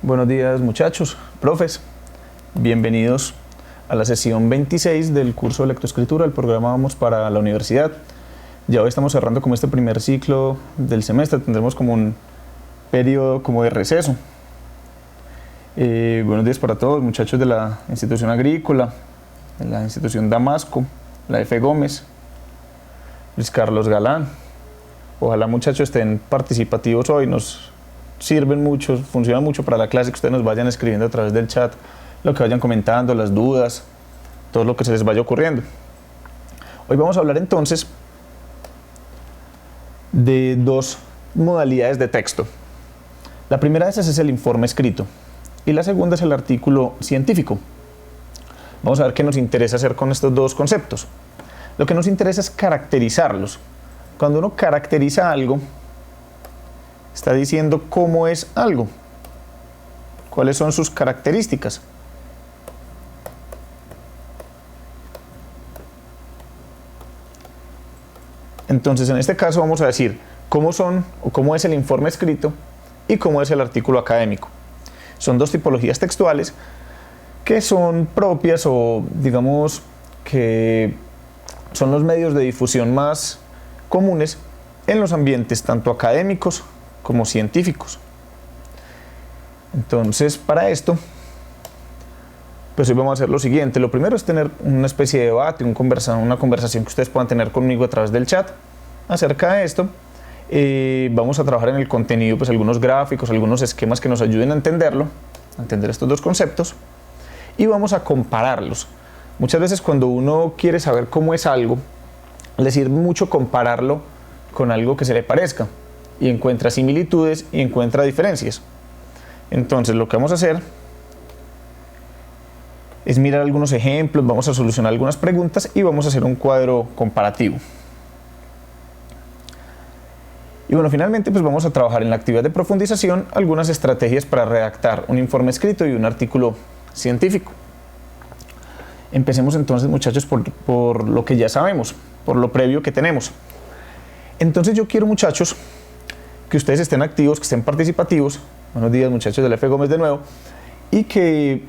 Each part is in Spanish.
Buenos días muchachos, profes, bienvenidos a la sesión 26 del curso de lectoescritura del programa Vamos para la Universidad. Ya hoy estamos cerrando como este primer ciclo del semestre, tendremos como un periodo como de receso. Buenos días para todos muchachos de la institución agrícola, de la institución Damasco, la F. Gómez, Luis Carlos Galán. Ojalá muchachos estén participativos hoy, nos sirven mucho, funcionan mucho para la clase que ustedes nos vayan escribiendo a través del chat, lo que vayan comentando, las dudas, todo lo que se les vaya ocurriendo. Hoy vamos a hablar entonces de dos modalidades de texto. La primera de esas es el informe escrito y la segunda es el artículo científico. Vamos a ver qué nos interesa hacer con estos dos conceptos. Lo que nos interesa es caracterizarlos. Cuando uno caracteriza algo, está diciendo cómo es algo, cuáles son sus características. Entonces, en este caso vamos a decir cómo son o cómo es el informe escrito y cómo es el artículo académico. Son dos tipologías textuales que son propias o digamos que son los medios de difusión más comunes en los ambientes tanto académicos como científicos. Entonces, para esto, pues hoy vamos a hacer lo siguiente. Lo primero es tener una especie de debate, una conversación que ustedes puedan tener conmigo a través del chat acerca de esto. Vamos a trabajar en el contenido, pues algunos gráficos, algunos esquemas que nos ayuden a entenderlo, a entender estos dos conceptos, y vamos a compararlos. Muchas veces cuando uno quiere saber cómo es algo, le sirve mucho compararlo con algo que se le parezca, y encuentra similitudes y encuentra diferencias. Entonces lo que vamos a hacer es mirar algunos ejemplos, vamos a solucionar algunas preguntas y vamos a hacer un cuadro comparativo. Y bueno, finalmente pues vamos a trabajar en la actividad de profundización algunas estrategias para redactar un informe escrito y un artículo científico. Empecemos entonces muchachos por lo que ya sabemos, por lo previo que tenemos. Entonces yo quiero muchachos que ustedes estén activos, que estén participativos. Buenos días muchachos de la F. Gómez de nuevo, y que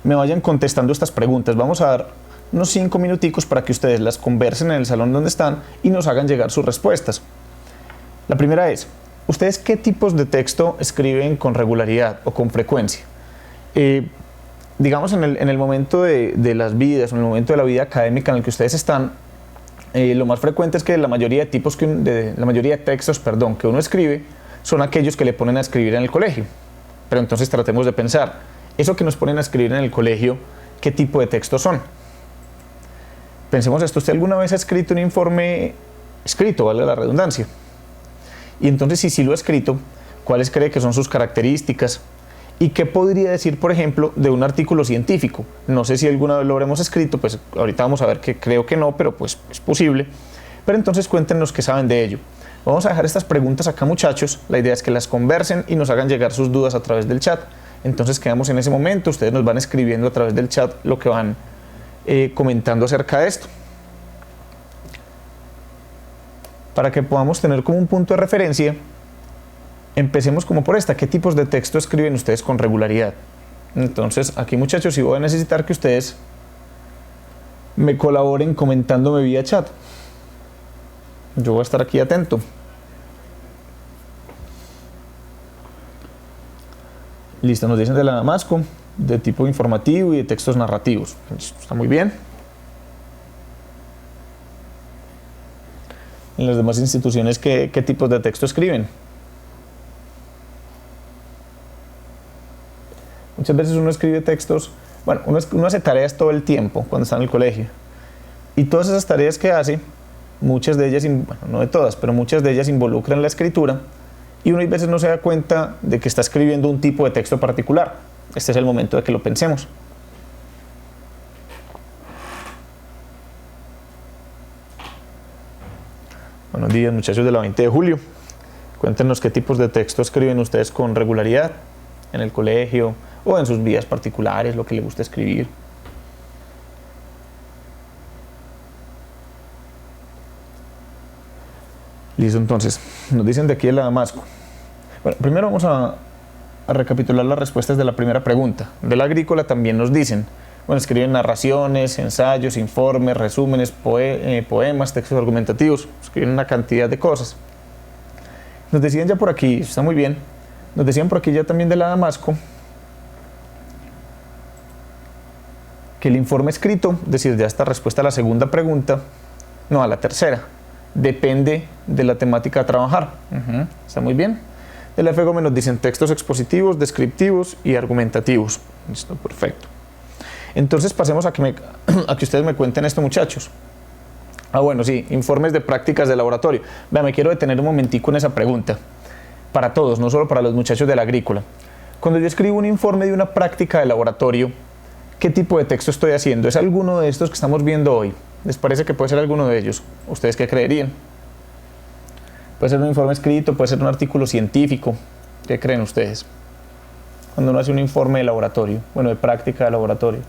me vayan contestando estas preguntas. Vamos a dar unos 5 minuticos para que ustedes las conversen en el salón donde están y nos hagan llegar sus respuestas. La primera es, ¿ustedes qué tipos de texto escriben con regularidad o con frecuencia? Digamos en el momento de las vidas, en el momento de la vida académica en el que ustedes están, lo más frecuente es que la mayoría de textos que uno escribe son aquellos que le ponen a escribir en el colegio. Pero entonces tratemos de pensar, eso que nos ponen a escribir en el colegio, ¿qué tipo de textos son? Pensemos esto, ¿usted alguna vez ha escrito un informe escrito, valga la redundancia? Y entonces, si sí lo ha escrito, ¿cuáles cree que son sus características? ¿Y qué podría decir, por ejemplo, de un artículo científico? No sé si alguna vez lo habremos escrito, pues ahorita vamos a ver que creo que no, pero pues es posible. Pero entonces cuéntenos qué saben de ello. Vamos a dejar estas preguntas acá muchachos, la idea es que las conversen y nos hagan llegar sus dudas a través del chat. Entonces quedamos en ese momento, ustedes nos van escribiendo a través del chat lo que van comentando acerca de esto. Para que podamos tener como un punto de referencia, empecemos como por esta, ¿qué tipos de texto escriben ustedes con regularidad? Entonces aquí muchachos sí voy a necesitar que ustedes me colaboren comentándome vía chat. Yo voy a estar aquí atento. Listo, nos dicen de la Damasco, de tipo informativo y de textos narrativos. Está muy bien. En las demás instituciones, ¿qué tipos de texto escriben? Muchas veces uno escribe textos, bueno, uno hace tareas todo el tiempo cuando está en el colegio. Y todas esas tareas que hace, muchas de ellas, bueno, no de todas, pero muchas de ellas involucran la escritura y uno a veces no se da cuenta de que está escribiendo un tipo de texto particular. Este es el momento de que lo pensemos. Buenos días muchachos de la 20 de julio. Cuéntenos qué tipos de texto escriben ustedes con regularidad en el colegio o en sus vidas particulares, lo que les gusta escribir. Listo, entonces, nos dicen de aquí de la Damasco. Bueno, primero vamos a a recapitular las respuestas de la primera pregunta. De la agrícola también nos dicen, bueno, escriben narraciones, ensayos, informes, resúmenes, poemas, textos argumentativos, escriben una cantidad de cosas. Nos decían ya por aquí, está muy bien, nos decían por aquí ya también de la Damasco, que el informe escrito, es decir, ya esta respuesta a la segunda pregunta, no, a la tercera, depende de la temática a trabajar. Está muy bien. De la F. Gómez nos dicen textos expositivos, descriptivos y argumentativos. Listo, perfecto. Entonces pasemos a que ustedes me cuenten esto, muchachos. Bueno, sí, informes de prácticas de laboratorio. Vea, me quiero detener un momentico en esa pregunta. Para todos, no solo para los muchachos de la agrícola. Cuando yo escribo un informe de una práctica de laboratorio, ¿qué tipo de texto estoy haciendo? ¿Es alguno de estos que estamos viendo hoy? ¿Les parece que puede ser alguno de ellos? ¿Ustedes qué creerían? Puede ser un informe escrito, puede ser un artículo científico. ¿Qué creen ustedes? Cuando uno hace un informe de laboratorio, bueno, de práctica de laboratorio.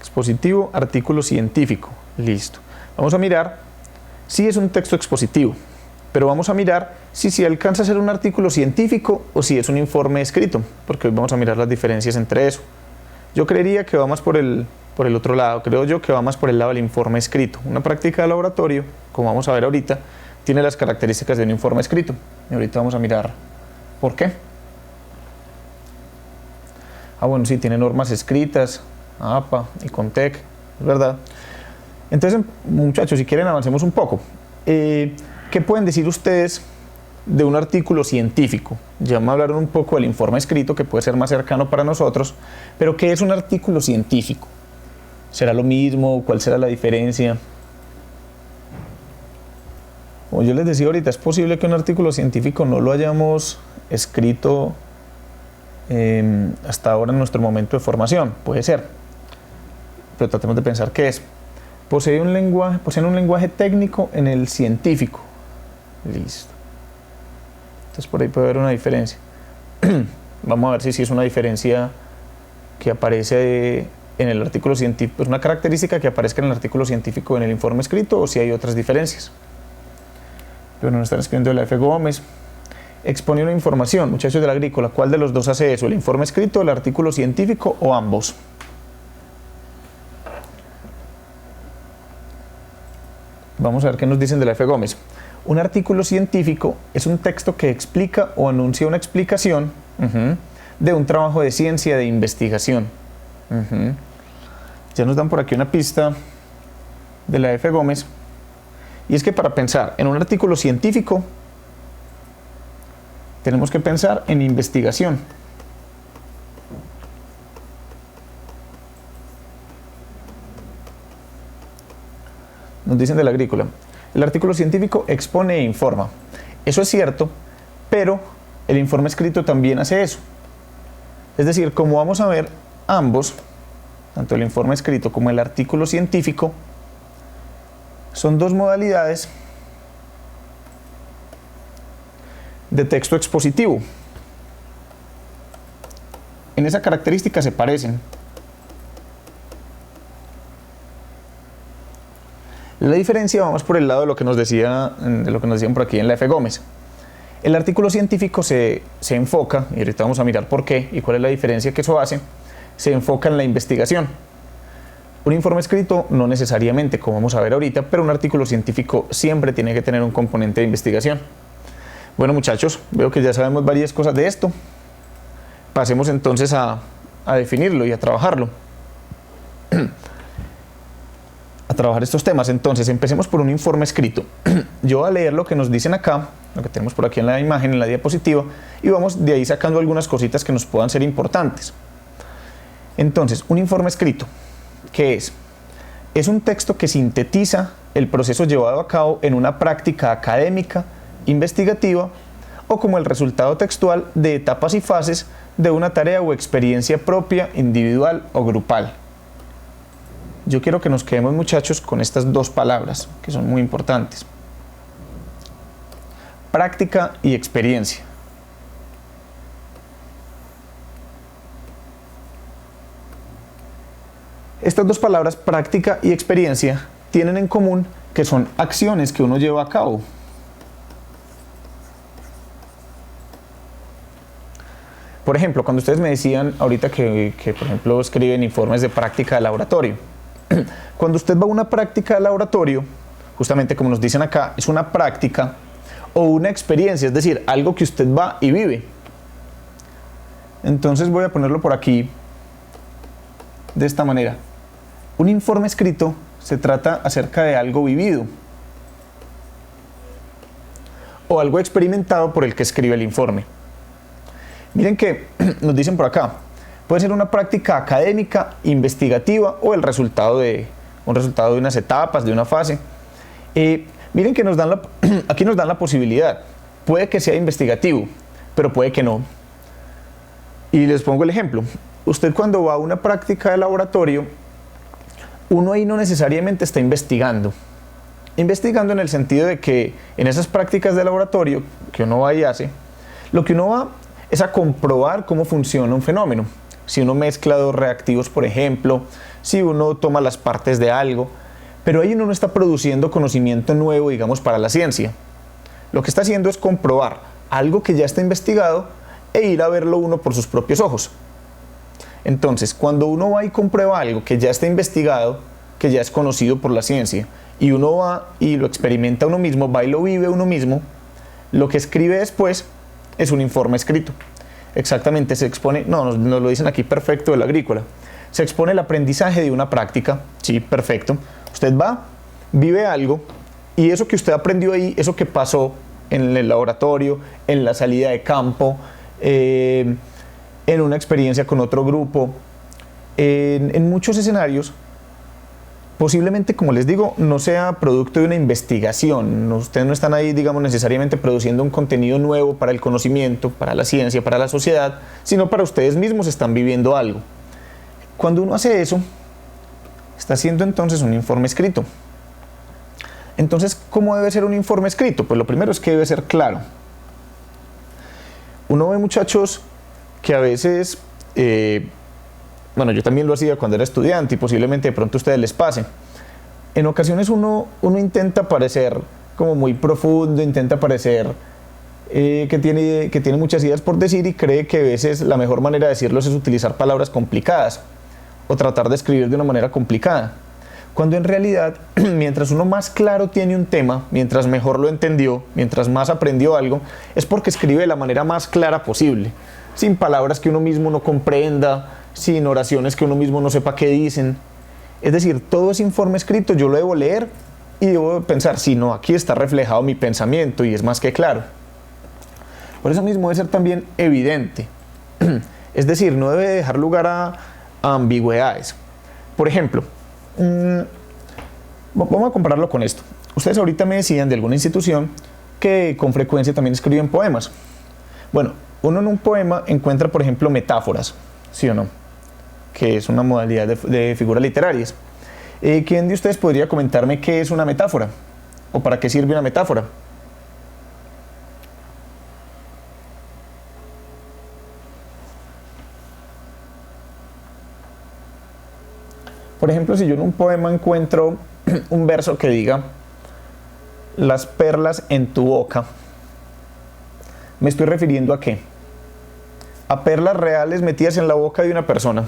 Expositivo, artículo científico. Listo. Vamos a mirar si es un texto expositivo, pero vamos a mirar si alcanza a ser un artículo científico o si es un informe escrito, porque hoy vamos a mirar las diferencias entre eso. Yo creería que va más por el otro lado, creo yo que va más por el lado del informe escrito. Una práctica de laboratorio, como vamos a ver ahorita, tiene las características de un informe escrito. Y ahorita vamos a mirar por qué. Bueno, sí, tiene normas escritas, APA y CONTEC, es verdad. Entonces, muchachos, si quieren avancemos un poco. ¿Qué pueden decir ustedes de un artículo científico? Ya me hablaron un poco del informe escrito, que puede ser más cercano para nosotros, pero ¿qué es un artículo científico? ¿Será lo mismo? ¿Cuál será la diferencia? Como yo les decía ahorita, es posible que un artículo científico no lo hayamos escrito hasta ahora en nuestro momento de formación, puede ser, pero tratemos de pensar qué es. Poseen un lenguaje técnico en el científico. Listo. Entonces por ahí puede haber una diferencia. Vamos a ver si es una diferencia que aparece en el artículo científico, es una característica que aparezca en el artículo científico en el informe escrito, o si hay otras diferencias. Bueno, nos están escribiendo de la F. Gómez. Expone una información, muchachos de la agrícola, ¿cuál de los dos hace eso? ¿El informe escrito, el artículo científico o ambos? Vamos a ver qué nos dicen de la F. Gómez. Un artículo científico es un texto que explica o anuncia una explicación de un trabajo de ciencia, de investigación. Ya nos dan por aquí una pista de la F. Gómez. Y es que para pensar en un artículo científico, tenemos que pensar en investigación. Nos dicen de la agrícola, el artículo científico expone e informa. Eso es cierto, pero el informe escrito también hace eso. Es decir, como vamos a ver, ambos, tanto el informe escrito como el artículo científico, son dos modalidades de texto expositivo. En esa característica se parecen. La diferencia, vamos por el lado de lo que nos decían por aquí en la F. Gómez. El artículo científico se enfoca, y ahorita vamos a mirar por qué y cuál es la diferencia que eso hace, se enfoca en la investigación. Un informe escrito no necesariamente, como vamos a ver ahorita, pero un artículo científico siempre tiene que tener un componente de investigación. Bueno, muchachos, veo que ya sabemos varias cosas de esto. Pasemos entonces a definirlo y a trabajarlo. A trabajar estos temas. Entonces, empecemos por un informe escrito. Yo voy a leer lo que nos dicen acá, lo que tenemos por aquí en la imagen, en la diapositiva, y vamos de ahí sacando algunas cositas que nos puedan ser importantes. Entonces, un informe escrito, ¿qué es? Es un texto que sintetiza el proceso llevado a cabo en una práctica académica, investigativa, o como el resultado textual de etapas y fases de una tarea o experiencia propia, individual o grupal. Yo quiero que nos quedemos, muchachos, con estas dos palabras que son muy importantes: práctica y experiencia. Estas dos palabras, práctica y experiencia, tienen en común que son acciones que uno lleva a cabo. Por ejemplo, cuando ustedes me decían ahorita que por ejemplo, escriben informes de práctica de laboratorio. Cuando usted va a una práctica de laboratorio, justamente como nos dicen acá, es una práctica o una experiencia, es decir, algo que usted va y vive. Entonces voy a ponerlo por aquí de esta manera. Un informe escrito se trata acerca de algo vivido o algo experimentado por el que escribe el informe. Miren que nos dicen por acá, puede ser una práctica académica, investigativa o el resultado de unas etapas, de una fase. Miren que aquí nos dan la posibilidad. Puede que sea investigativo, pero puede que no. Y les pongo el ejemplo. Usted cuando va a una práctica de laboratorio, uno ahí no necesariamente está investigando. Investigando en el sentido de que en esas prácticas de laboratorio que uno va y hace, lo que uno va es a comprobar cómo funciona un fenómeno. Si uno mezcla dos reactivos, por ejemplo, si uno toma las partes de algo, pero ahí uno no está produciendo conocimiento nuevo, digamos, para la ciencia. Lo que está haciendo es comprobar algo que ya está investigado e ir a verlo uno por sus propios ojos. Entonces, cuando uno va y comprueba algo que ya está investigado, que ya es conocido por la ciencia, y uno va y lo experimenta uno mismo, va y lo vive uno mismo, lo que escribe después es un informe escrito. Exactamente, se expone, nos lo dicen aquí perfecto del agrícola, se expone el aprendizaje de una práctica, sí, perfecto. Usted va, vive algo, y eso que usted aprendió ahí, eso que pasó en el laboratorio, en la salida de campo, en una experiencia con otro grupo, en muchos escenarios, posiblemente, como les digo, no sea producto de una investigación. Ustedes no están ahí, digamos, necesariamente produciendo un contenido nuevo para el conocimiento, para la ciencia, para la sociedad, sino para ustedes mismos están viviendo algo. Cuando uno hace eso, está haciendo entonces un informe escrito. Entonces, ¿cómo debe ser un informe escrito? Pues lo primero es que debe ser claro. Uno ve muchachos que a veces, bueno, yo también lo hacía cuando era estudiante y posiblemente de pronto a ustedes les pase. En ocasiones uno intenta parecer como muy profundo, intenta parecer que tiene muchas ideas por decir y cree que a veces la mejor manera de decirlos es utilizar palabras complicadas o tratar de escribir de una manera complicada. Cuando en realidad, mientras uno más claro tiene un tema, mientras mejor lo entendió, mientras más aprendió algo, es porque escribe de la manera más clara posible, sin palabras que uno mismo no comprenda, sin oraciones que uno mismo no sepa qué dicen. Es decir, todo ese informe escrito yo lo debo leer y debo pensar, si no, aquí está reflejado mi pensamiento y es más que claro. Por eso mismo debe ser también evidente. Es decir, no debe dejar lugar a ambigüedades. Por ejemplo, vamos a compararlo con esto. Ustedes ahorita me decían de alguna institución que con frecuencia también escriben poemas. Bueno, uno en un poema encuentra, por ejemplo, metáforas, ¿sí o no? Que es una modalidad de figuras literarias. ¿Quién de ustedes podría comentarme qué es una metáfora? ¿O para qué sirve una metáfora? Por ejemplo, si yo en un poema encuentro un verso que diga las perlas en tu boca, ¿me estoy refiriendo a qué? ¿A perlas reales metidas en la boca de una persona?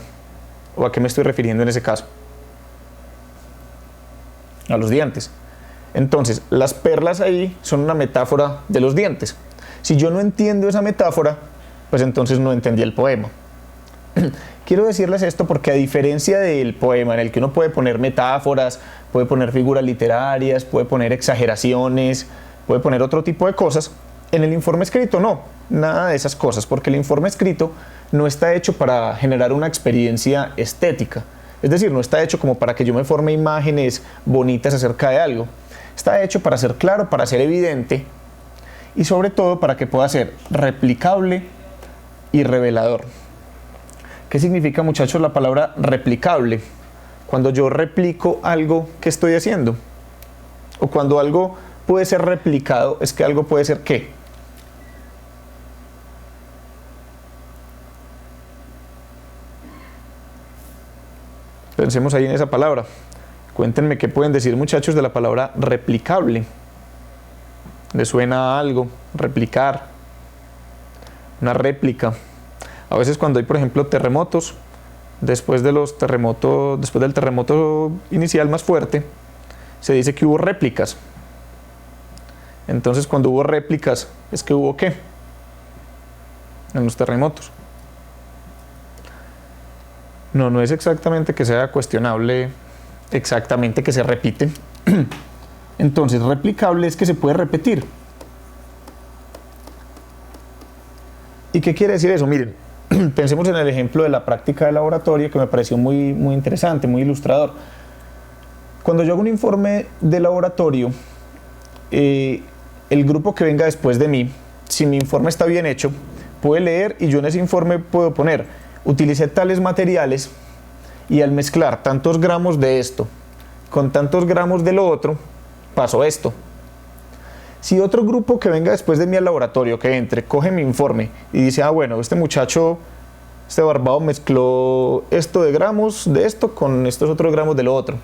¿O a qué me estoy refiriendo en ese caso? A los dientes. Entonces, las perlas ahí son una metáfora de los dientes. Si yo no entiendo esa metáfora, pues entonces no entendí el poema. Quiero decirles esto porque a diferencia del poema en el que uno puede poner metáforas, puede poner figuras literarias, puede poner exageraciones, puede poner otro tipo de cosas, en el informe escrito no, nada de esas cosas, porque el informe escrito no está hecho para generar una experiencia estética. Es decir, no está hecho como para que yo me forme imágenes bonitas acerca de algo. Está hecho para ser claro, para ser evidente y sobre todo para que pueda ser replicable y revelador. ¿Qué significa, muchachos, la palabra replicable? Cuando yo replico algo que estoy haciendo. O cuando algo puede ser replicado, es que algo puede ser ¿qué? Pensemos ahí en esa palabra. Cuéntenme qué pueden decir, muchachos, de la palabra replicable. ¿Les suena a algo? Replicar. Una réplica. A veces cuando hay, por ejemplo, terremotos, después del terremoto inicial más fuerte, se dice que hubo réplicas. Entonces, cuando hubo réplicas, ¿es que hubo qué? En los terremotos. No es exactamente que sea cuestionable, exactamente que se repite. Entonces, replicable es que se puede repetir. ¿Y qué quiere decir eso? Miren, pensemos en el ejemplo de la práctica de laboratorio, que me pareció muy interesante, muy ilustrador. Cuando yo hago un informe de laboratorio, el grupo que venga después de mí, si mi informe está bien hecho, puede leer y yo en ese informe puedo poner: utilicé tales materiales y al mezclar tantos gramos de esto con tantos gramos de lo otro, pasó esto. Si otro grupo que venga después de mí al laboratorio, que entre, coge mi informe y dice: ah, bueno, este muchacho, este barbado mezcló esto de gramos de esto con estos otros gramos de lo otro.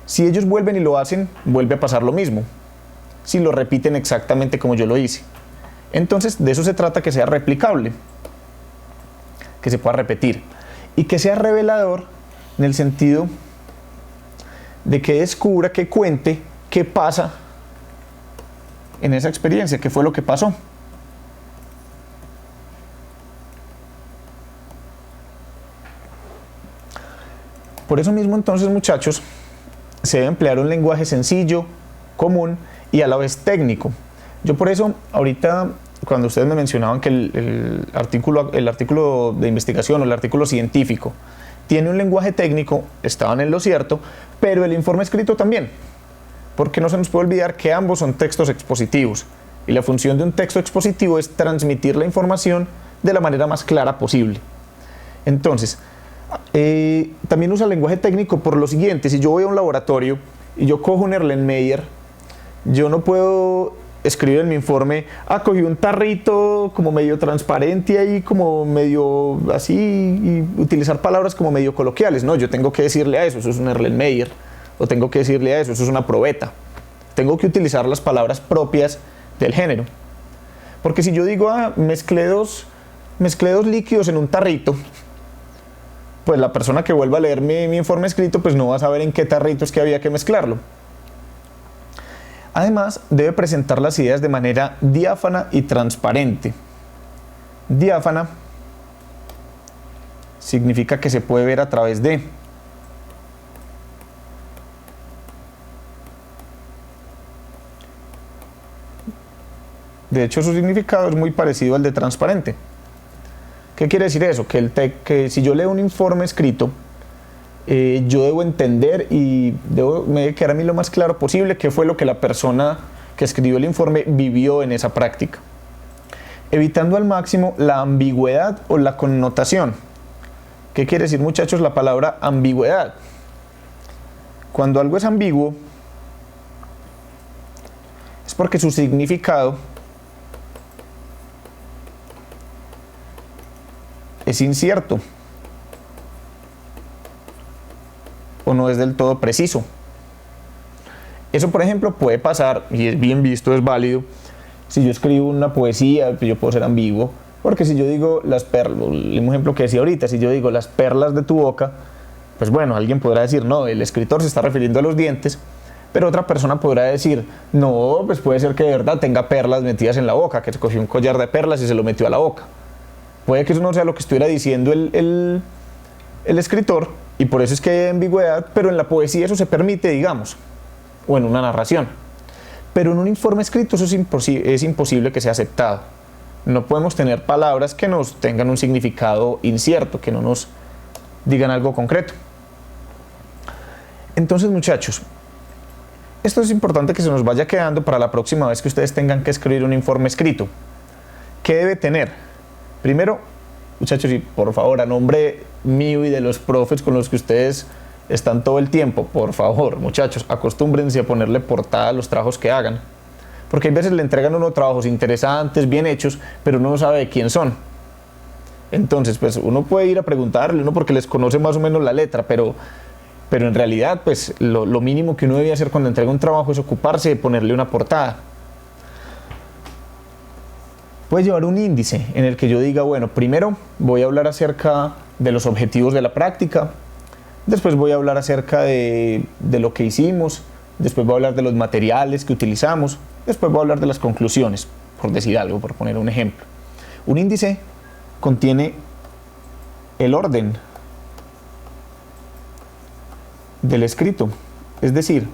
Si ellos vuelven y lo hacen, vuelve a pasar lo mismo. Si lo repiten exactamente como yo lo hice. Entonces, de eso se trata, que sea replicable, que se pueda repetir y que sea revelador en el sentido de que descubra, que cuente qué pasa en esa experiencia, qué fue lo que pasó. Por eso mismo, entonces, muchachos, se debe emplear un lenguaje sencillo, común y a la vez técnico. Yo por eso, ahorita, cuando ustedes me mencionaban que el artículo de investigación o el artículo científico tiene un lenguaje técnico, estaban en lo cierto, pero el informe escrito también. Porque no se nos puede olvidar que ambos son textos expositivos. Y la función de un texto expositivo es transmitir la información de la manera más clara posible. Entonces, también usa el lenguaje técnico por lo siguiente: si yo voy a un laboratorio y yo cojo un Erlenmeyer, yo no puedo escribir en mi informe: ah, cogí un tarrito como medio transparente ahí, como medio así, y utilizar palabras como medio coloquiales. No, yo tengo que decirle a eso es un Erlenmeyer, o tengo que decirle a eso es una probeta. Tengo que utilizar las palabras propias del género. Porque si yo digo: ah, mezclé dos líquidos en un tarrito, pues la persona que vuelva a leer mi informe escrito pues no va a saber en qué tarrito es que había que mezclarlo. Además, debe presentar las ideas de manera diáfana y transparente. Diáfana significa que se puede ver a través de. De hecho, su significado es muy parecido al de transparente. ¿Qué quiere decir eso? Que si yo leo un informe escrito, yo debo entender y me debe quedar a mí lo más claro posible qué fue lo que la persona que escribió el informe vivió en esa práctica, evitando al máximo la ambigüedad o la connotación. ¿Qué quiere decir, muchachos, la palabra ambigüedad? Cuando algo es ambiguo, es porque su significado es incierto o no es del todo preciso. Eso, por ejemplo, puede pasar, y es bien visto, es válido, si yo escribo una poesía, pues yo puedo ser ambiguo, porque si yo digo las perlas, el mismo ejemplo que decía ahorita, si yo digo las perlas de tu boca, pues bueno, alguien podrá decir: no, el escritor se está refiriendo a los dientes, pero otra persona podrá decir: no, pues puede ser que de verdad tenga perlas metidas en la boca, que se cogió un collar de perlas y se lo metió a la boca. Puede que eso no sea lo que estuviera diciendo el escritor, y por eso es que hay ambigüedad, pero en la poesía eso se permite, digamos, o en una narración. Pero en un informe escrito eso es imposible que sea aceptado. No podemos tener palabras que nos tengan un significado incierto, que no nos digan algo concreto. Entonces, muchachos, esto es importante que se nos vaya quedando para la próxima vez que ustedes tengan que escribir un informe escrito. ¿Qué debe tener? Primero, muchachos, y por favor, a nombre mío y de los profes con los que ustedes están todo el tiempo, por favor, muchachos, acostúmbrense a ponerle portada a los trabajos que hagan. Porque hay veces le entregan a uno trabajos interesantes, bien hechos, pero uno no sabe de quién son. Entonces, pues uno puede ir a preguntarle, uno porque les conoce más o menos la letra, pero pero en realidad pues lo mínimo que uno debe hacer cuando entrega un trabajo es ocuparse de ponerle una portada. Puedes llevar un índice en el que yo diga, bueno, primero voy a hablar acerca de los objetivos de la práctica, después voy a hablar acerca de lo que hicimos, después voy a hablar de los materiales que utilizamos, después voy a hablar de las conclusiones, por decir algo, por poner un ejemplo. Un índice contiene el orden del escrito, es decir,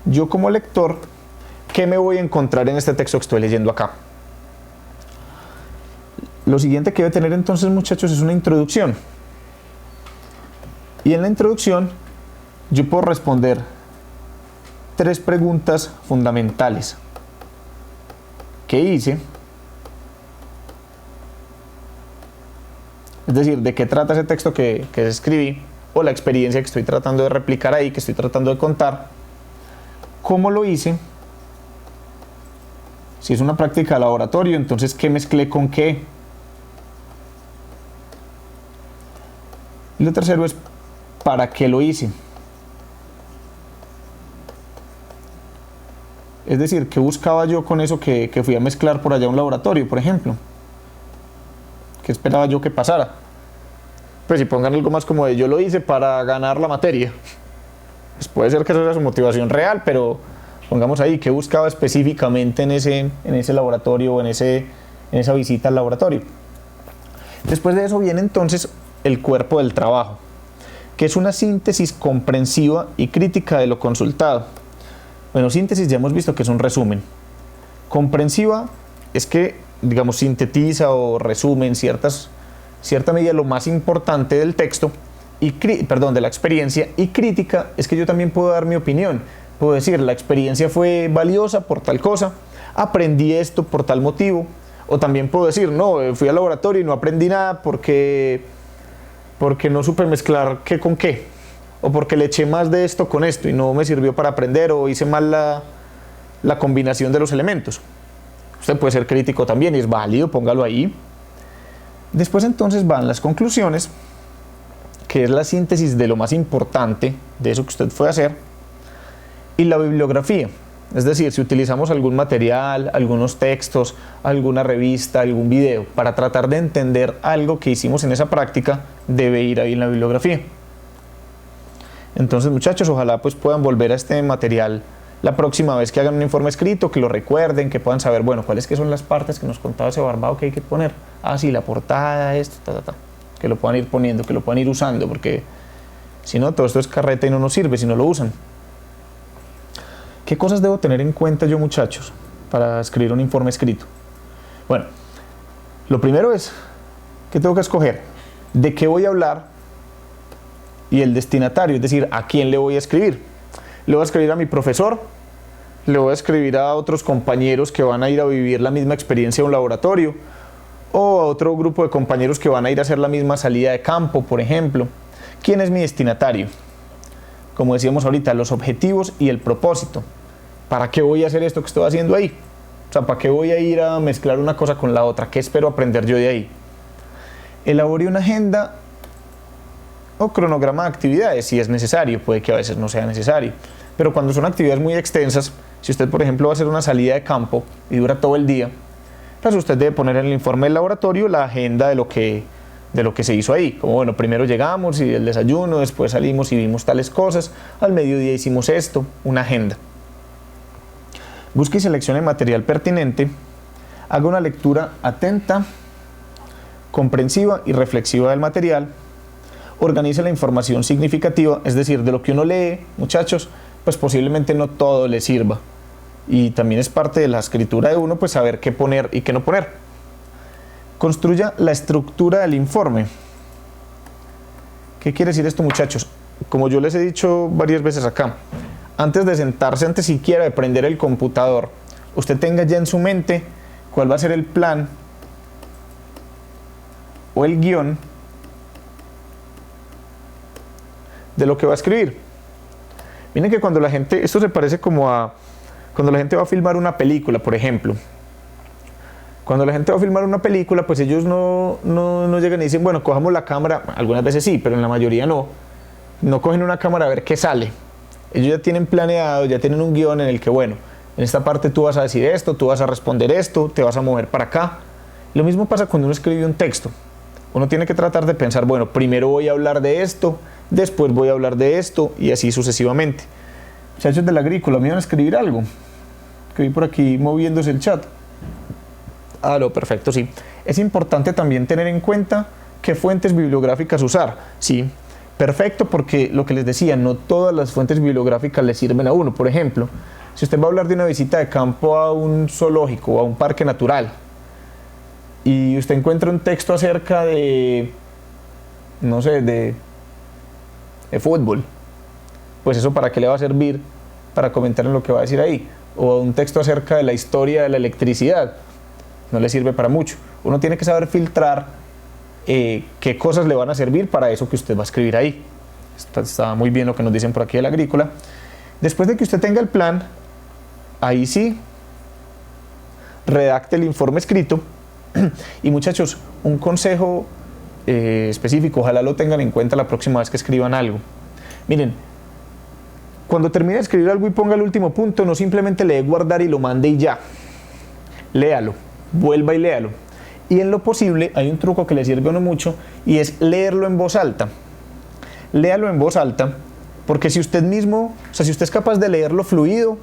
yo como lector, ¿qué me voy a encontrar en este texto que estoy leyendo acá? Lo siguiente que debe tener entonces, muchachos, es una introducción. Y en la introducción yo puedo responder 3 preguntas fundamentales. ¿Qué hice? Es decir, ¿de qué trata ese texto que escribí? O la experiencia que estoy tratando de replicar ahí, que estoy tratando de contar. ¿Cómo lo hice? Si es una práctica de laboratorio, entonces ¿qué mezclé con qué? Y lo tercero es ¿para qué lo hice? Es decir, ¿qué buscaba yo con eso que fui a mezclar por allá a un laboratorio, por ejemplo? ¿Qué esperaba yo que pasara? Pues si pongan algo más como de yo lo hice para ganar la materia. Pues puede ser que esa sea su motivación real, pero pongamos ahí, ¿qué buscaba específicamente en ese laboratorio o en esa visita al laboratorio? Después de eso viene entonces el cuerpo del trabajo, que es una síntesis comprensiva y crítica de lo consultado. Bueno, síntesis ya hemos visto que es un resumen. Comprensiva es que, digamos, sintetiza o resume en cierta medida lo más importante del texto, de la experiencia, y crítica es que yo también puedo dar mi opinión. Puedo decir, la experiencia fue valiosa por tal cosa, aprendí esto por tal motivo, o también puedo decir, no, fui al laboratorio y no aprendí nada porque no supe mezclar qué con qué, o porque le eché más de esto con esto y no me sirvió para aprender, o hice mal la combinación de los elementos. Usted puede ser crítico también y es válido, póngalo ahí. Después entonces van las conclusiones, que es la síntesis de lo más importante de eso que usted fue a hacer, y la bibliografía. Es decir, si utilizamos algún material, algunos textos, alguna revista, algún video, para tratar de entender algo que hicimos en esa práctica, debe ir ahí en la bibliografía. Entonces, muchachos, ojalá pues puedan volver a este material la próxima vez que hagan un informe escrito, que lo recuerden, que puedan saber, bueno, cuáles que son las partes que nos contaba ese barbado que hay que poner. Ah, sí, la portada, esto, que lo puedan ir poniendo, que lo puedan ir usando, porque si no, todo esto es carreta y no nos sirve si no lo usan. ¿Qué cosas debo tener en cuenta yo, muchachos, para escribir un informe escrito? Bueno, lo primero es que tengo que escoger de qué voy a hablar y el destinatario, es decir, a quién le voy a escribir. Le voy a escribir a mi profesor, le voy a escribir a otros compañeros que van a ir a vivir la misma experiencia en un laboratorio, o a otro grupo de compañeros que van a ir a hacer la misma salida de campo, por ejemplo. ¿Quién es mi destinatario? Como decíamos ahorita, los objetivos y el propósito. ¿Para qué voy a hacer esto que estoy haciendo ahí? O sea, ¿para qué voy a ir a mezclar una cosa con la otra? ¿Qué espero aprender yo de ahí? Elabore una agenda o cronograma de actividades, si es necesario, puede que a veces no sea necesario. Pero cuando son actividades muy extensas, si usted, por ejemplo, va a hacer una salida de campo y dura todo el día, pues usted debe poner en el informe del laboratorio la agenda de lo que se hizo ahí. Como, bueno, primero llegamos y el desayuno, después salimos y vimos tales cosas, al mediodía hicimos esto, una agenda. Busque y seleccione material pertinente, haga una lectura atenta, comprensiva y reflexiva del material, organice la información significativa, es decir, de lo que uno lee, muchachos, pues posiblemente no todo le sirva. Y también es parte de la escritura de uno, pues saber qué poner y qué no poner. Construya la estructura del informe. ¿Qué quiere decir esto, muchachos? Como yo les he dicho varias veces acá, antes de sentarse, antes siquiera de prender el computador, usted tenga ya en su mente cuál va a ser el plan o el guión de lo que va a escribir. Miren que cuando la gente, esto se parece como a cuando la gente va a filmar una película, por ejemplo. Cuando la gente va a filmar una película, pues ellos no llegan y dicen, bueno, cojamos la cámara, algunas veces sí, pero en la mayoría no. no cogen una cámara a ver qué sale. Ellos ya tienen planeado, ya tienen un guión en el que, bueno, en esta parte tú vas a decir esto, tú vas a responder esto, te vas a mover para acá. Lo mismo pasa cuando uno escribe un texto. Uno tiene que tratar de pensar, bueno, primero voy a hablar de esto, después voy a hablar de esto y así sucesivamente. Muchachos de la agrícola, ¿me iban a escribir algo? Que vi por aquí moviéndose el chat. Ah, no, perfecto, sí. Es importante también tener en cuenta qué fuentes bibliográficas usar. Sí, perfecto, porque lo que les decía, no todas las fuentes bibliográficas le sirven a uno. Por ejemplo, si usted va a hablar de una visita de campo a un zoológico o a un parque natural y usted encuentra un texto acerca de, no sé, de fútbol, pues eso para qué le va a servir para comentar en lo que va a decir ahí. O un texto acerca de la historia de la electricidad, no le sirve para mucho. Uno tiene que saber filtrar qué cosas le van a servir para eso que usted va a escribir ahí. Está muy bien lo que nos dicen por aquí de la agrícola. Después de que usted tenga el plan, ahí sí, redacte el informe escrito. Y muchachos, un consejo específico, ojalá lo tengan en cuenta la próxima vez que escriban algo. Miren, cuando termine de escribir algo y ponga el último punto, no simplemente le dé guardar y lo mande y ya. Léalo, vuelva y léalo. Y en lo posible, hay un truco que le sirve a uno mucho y es leerlo en voz alta. Léalo en voz alta, porque si usted mismo, o sea, si usted es capaz de leerlo fluido,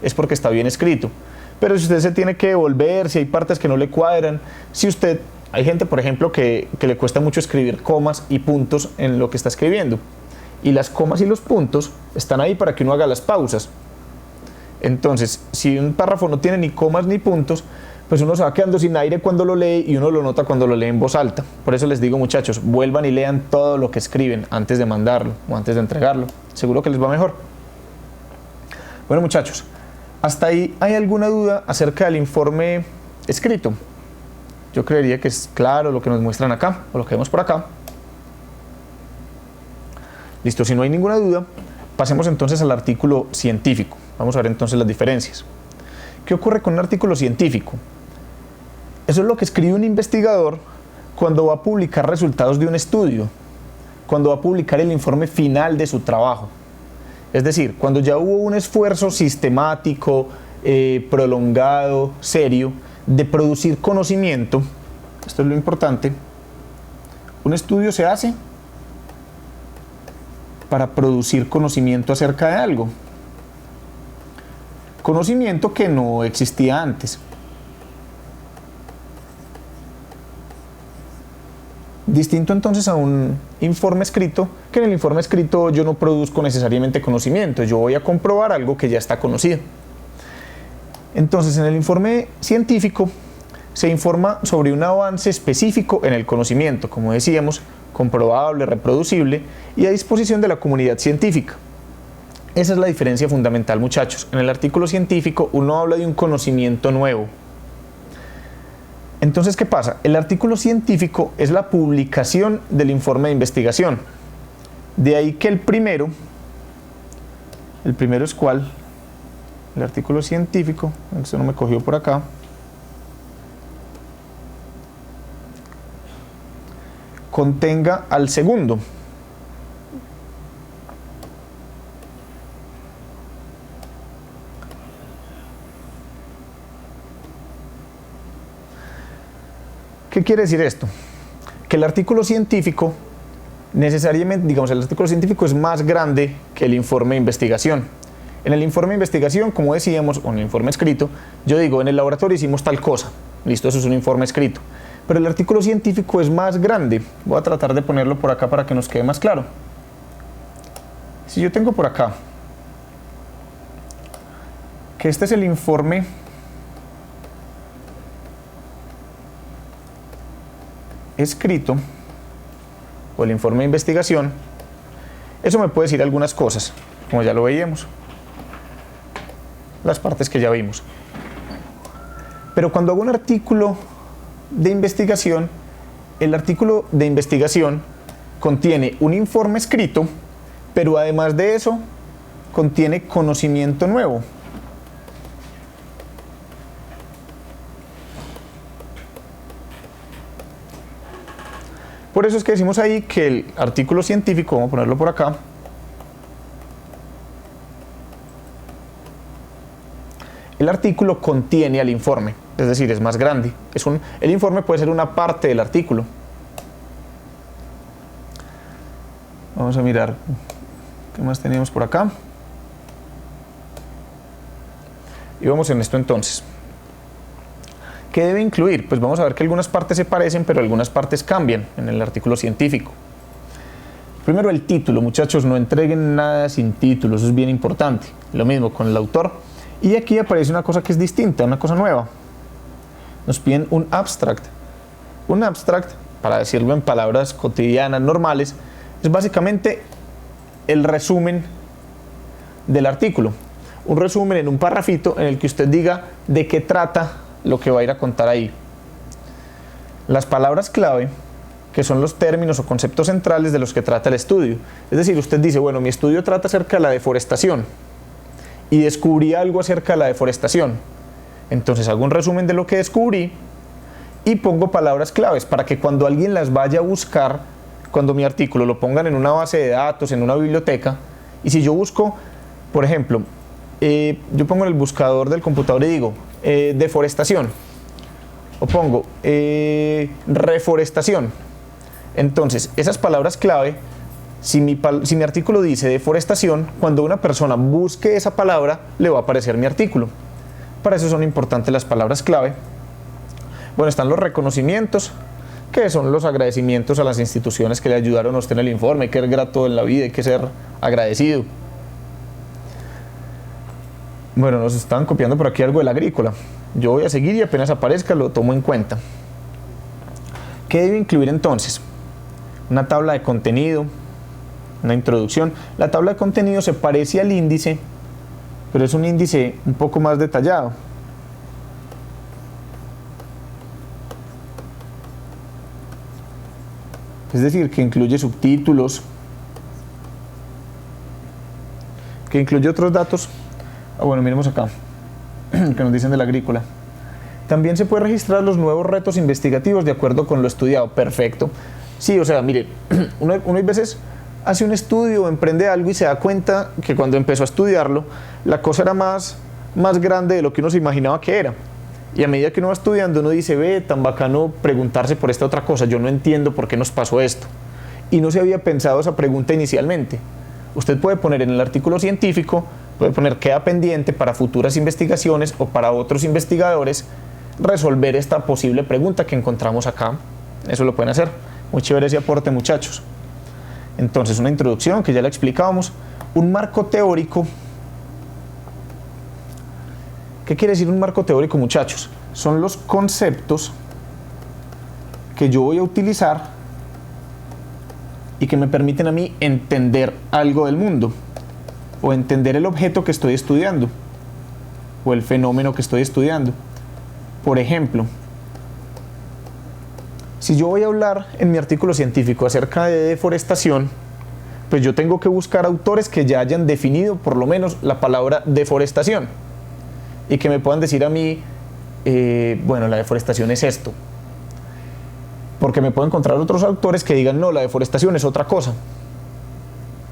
es porque está bien escrito. Pero si usted se tiene que devolver, si hay partes que no le cuadran, si usted, hay gente por ejemplo que le cuesta mucho escribir comas y puntos en lo que está escribiendo, y las comas y los puntos están ahí para que uno haga las pausas. Entonces, si un párrafo no tiene ni comas ni puntos, pues uno se va quedando sin aire cuando lo lee y uno lo nota cuando lo lee en voz alta. Por eso les digo, muchachos, vuelvan y lean todo lo que escriben antes de mandarlo o antes de entregarlo. Seguro que les va mejor. Bueno, muchachos, hasta ahí, ¿hay alguna duda acerca del informe escrito? Yo creería que es claro lo que nos muestran acá, o lo que vemos por acá. Listo, si no hay ninguna duda, pasemos entonces al artículo científico. Vamos a ver entonces las diferencias. ¿Qué ocurre con un artículo científico? Eso es lo que escribe un investigador cuando va a publicar resultados de un estudio, cuando va a publicar el informe final de su trabajo. Es decir, cuando ya hubo un esfuerzo sistemático, prolongado, serio, de producir conocimiento. Esto es lo importante. Un estudio se hace para producir conocimiento acerca de algo. Conocimiento que no existía antes. Distinto entonces a un informe escrito, que en el informe escrito yo no produzco necesariamente conocimiento, yo voy a comprobar algo que ya está conocido. Entonces, en el informe científico se informa sobre un avance específico en el conocimiento, como decíamos, comprobable, reproducible y a disposición de la comunidad científica. Esa es la diferencia fundamental, muchachos. En el artículo científico uno habla de un conocimiento nuevo. Entonces, ¿qué pasa? El artículo científico es la publicación del informe de investigación. De ahí que el primero es ¿cuál? El artículo científico, eso no me cogió por acá. Contenga al segundo. ¿Qué quiere decir esto? Que el artículo científico necesariamente, digamos, el artículo científico es más grande que el informe de investigación. En el informe de investigación, como decíamos, o en el informe escrito, yo digo, en el laboratorio hicimos tal cosa. Listo, eso es un informe escrito. Pero el artículo científico es más grande. Voy a tratar de ponerlo por acá para que nos quede más claro. Si yo tengo por acá que este es el informe escrito o el informe de investigación, eso me puede decir algunas cosas, como ya lo veíamos, las partes que ya vimos. Pero cuando hago un artículo de investigación, el artículo de investigación contiene un informe escrito, pero además de eso contiene conocimiento nuevo. Por eso es que decimos ahí que el artículo científico, vamos a ponerlo por acá, el artículo contiene al informe, es decir, es más grande. El informe puede ser una parte del artículo. Vamos a mirar qué más teníamos por acá. Y vamos en esto entonces. ¿Qué debe incluir? Pues vamos a ver que algunas partes se parecen, pero algunas partes cambian en el artículo científico. Primero, el título. Muchachos, no entreguen nada sin título, eso es bien importante. Lo mismo con el autor. Y aquí aparece una cosa que es distinta, una cosa nueva. Nos piden un abstract. Un abstract, para decirlo en palabras cotidianas, normales, es básicamente el resumen del artículo. Un resumen en un parrafito en el que usted diga de qué trata lo que va a ir a contar ahí. Las palabras clave, que son los términos o conceptos centrales de los que trata el estudio. Es decir, usted dice, bueno, mi estudio trata acerca de la deforestación y descubrí algo acerca de la deforestación. Entonces hago un resumen de lo que descubrí y pongo palabras claves para que cuando alguien las vaya a buscar, cuando mi artículo lo pongan en una base de datos, en una biblioteca, y si yo busco, por ejemplo, yo pongo en el buscador del computador y digo deforestación, o pongo reforestación. Entonces esas palabras clave, si mi artículo dice deforestación, cuando una persona busque esa palabra le va a aparecer mi artículo. Para eso son importantes las palabras clave. Bueno, están los reconocimientos, que son los agradecimientos a las instituciones que le ayudaron a usted en el informe. Hay que ser grato en la vida, hay que ser agradecido. Bueno, nos están copiando por aquí algo del agrícola. Yo voy a seguir y apenas aparezca lo tomo en cuenta. ¿Qué debe incluir entonces? Una tabla de contenido, una introducción. La tabla de contenido se parece al índice, pero es un índice un poco más detallado. Es decir, que incluye subtítulos, que incluye otros datos. Bueno, miremos acá, que nos dicen del agrícola. También se puede registrar los nuevos retos investigativos de acuerdo con lo estudiado. Perfecto. Sí, o sea, mire, uno a veces hace un estudio, emprende algo y se da cuenta que cuando empezó a estudiarlo, la cosa era más grande de lo que uno se imaginaba que era. Y a medida que uno va estudiando, uno dice, ve, tan bacano preguntarse por esta otra cosa, yo no entiendo por qué nos pasó esto. Y no se había pensado esa pregunta inicialmente. Usted puede poner en el artículo científico, puede poner queda pendiente para futuras investigaciones o para otros investigadores resolver esta posible pregunta que encontramos acá. Eso lo pueden hacer. Muy chévere ese aporte, muchachos. Entonces, una introducción que ya la explicábamos, un marco teórico. ¿Qué quiere decir un marco teórico, muchachos? Son los conceptos que yo voy a utilizar y que me permiten a mí entender algo del mundo, o entender el objeto que estoy estudiando, o el fenómeno que estoy estudiando. Por ejemplo, si yo voy a hablar en mi artículo científico acerca de deforestación, pues yo tengo que buscar autores que ya hayan definido por lo menos la palabra deforestación y que me puedan decir a mí, bueno, la deforestación es esto. Porque me puedo encontrar otros autores que digan, no, la deforestación es otra cosa.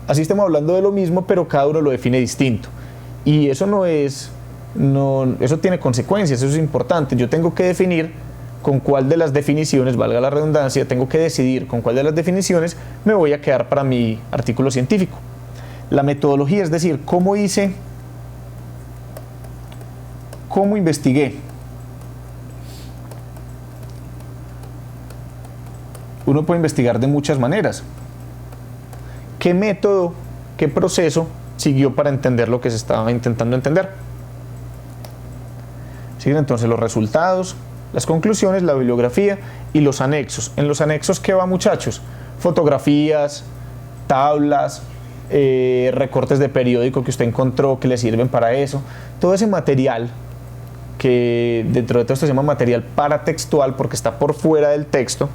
Así estamos hablando de lo mismo, pero cada uno lo define distinto. Y eso eso tiene consecuencias, eso es importante. Yo tengo que definir con cuál de las definiciones, valga la redundancia, tengo que decidir con cuál de las definiciones me voy a quedar para mi artículo científico. La metodología, es decir, cómo investigué. Uno puede investigar de muchas maneras. ¿Qué método, qué proceso siguió para entender lo que se estaba intentando entender? Siguen entonces los resultados, las conclusiones, la bibliografía y los anexos. En los anexos, ¿qué va, muchachos? Fotografías, tablas, recortes de periódico que usted encontró que le sirven para eso. Todo ese material, que dentro de todo esto se llama material paratextual porque está por fuera del texto,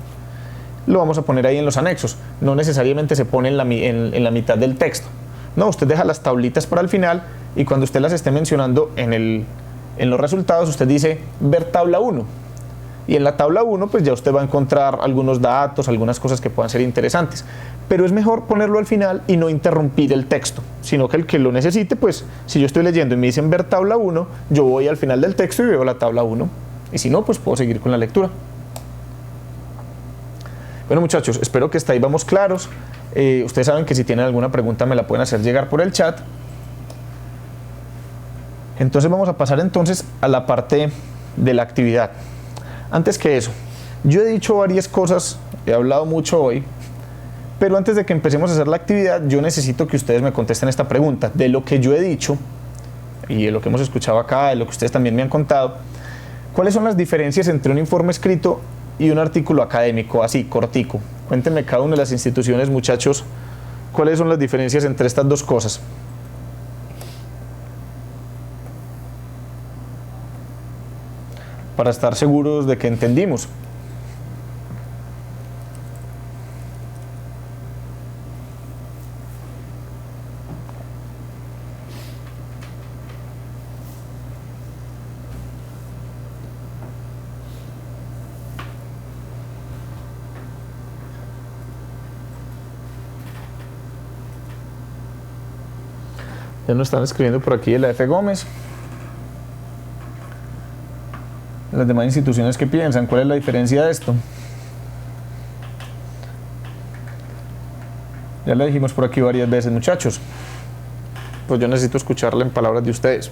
lo vamos a poner ahí en los anexos. No necesariamente se pone en la mitad del texto. No, usted deja las tablitas para el final y cuando usted las esté mencionando en los resultados, usted dice ver tabla 1. Y en la tabla 1 pues ya usted va a encontrar algunos datos, algunas cosas que puedan ser interesantes. Pero es mejor ponerlo al final y no interrumpir el texto, sino que el que lo necesite, pues si yo estoy leyendo y me dicen ver tabla 1, yo voy al final del texto y veo la tabla 1. Y si no, pues puedo seguir con la lectura. Bueno muchachos, espero que hasta ahí vamos claros. Ustedes saben que si tienen alguna pregunta me la pueden hacer llegar por el chat. Entonces vamos a pasar entonces a la parte de la actividad. Antes que eso, yo he dicho varias cosas, he hablado mucho hoy, pero antes de que empecemos a hacer la actividad, yo necesito que ustedes me contesten esta pregunta. De lo que yo he dicho, y de lo que hemos escuchado acá, de lo que ustedes también me han contado, ¿cuáles son las diferencias entre un informe escrito y un artículo académico, así, cortico? Cuéntenme cada una de las instituciones, muchachos, cuáles son las diferencias entre estas dos cosas. Para estar seguros de que entendimos. Ya nos están escribiendo por aquí de la F. Gómez. Las demás instituciones, ¿qué piensan? ¿Cuál es la diferencia de esto? Ya lo dijimos por aquí varias veces, muchachos. Pues yo necesito escucharla en palabras de ustedes.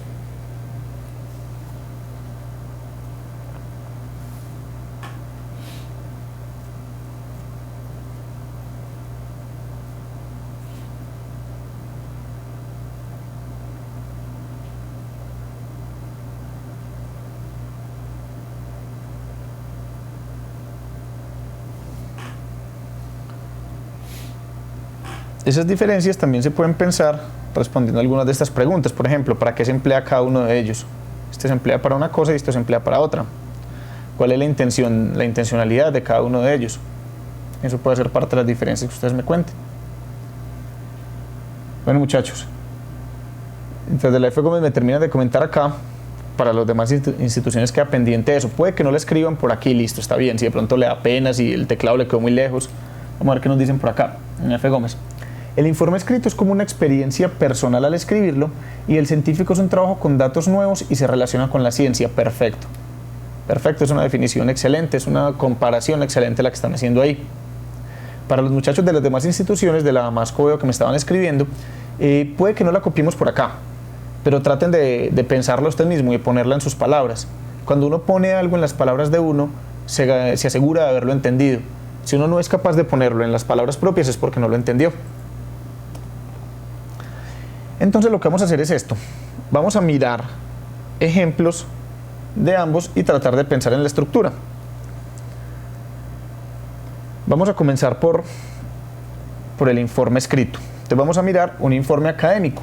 Esas diferencias también se pueden pensar respondiendo a algunas de estas preguntas. Por ejemplo, ¿para qué se emplea cada uno de ellos? Este se emplea para una cosa y este se emplea para otra. ¿Cuál es la intencionalidad de cada uno de ellos? Eso puede ser parte de las diferencias que ustedes me cuenten. Bueno muchachos, entonces de la F. Gómez me terminan de comentar acá. Para las demás instituciones queda pendiente eso. Puede que no le escriban por aquí, listo, está bien. Si de pronto le da pena, si el teclado le quedó muy lejos. Vamos a ver qué nos dicen por acá, en F. Gómez. El informe escrito es como una experiencia personal al escribirlo y el científico es un trabajo con datos nuevos y se relaciona con la ciencia. Perfecto. Perfecto, es una definición excelente, es una comparación excelente la que están haciendo ahí. Para los muchachos de las demás instituciones, de la Damasco veo que me estaban escribiendo, puede que no la copiemos por acá, pero traten de pensarlo usted mismo y de ponerla en sus palabras. Cuando uno pone algo en las palabras de uno, se asegura de haberlo entendido. Si uno no es capaz de ponerlo en las palabras propias es porque no lo entendió. Entonces lo que vamos a hacer es esto. Vamos a mirar ejemplos de ambos y tratar de pensar en la estructura. Vamos a comenzar por el informe escrito. Entonces vamos a mirar un informe académico.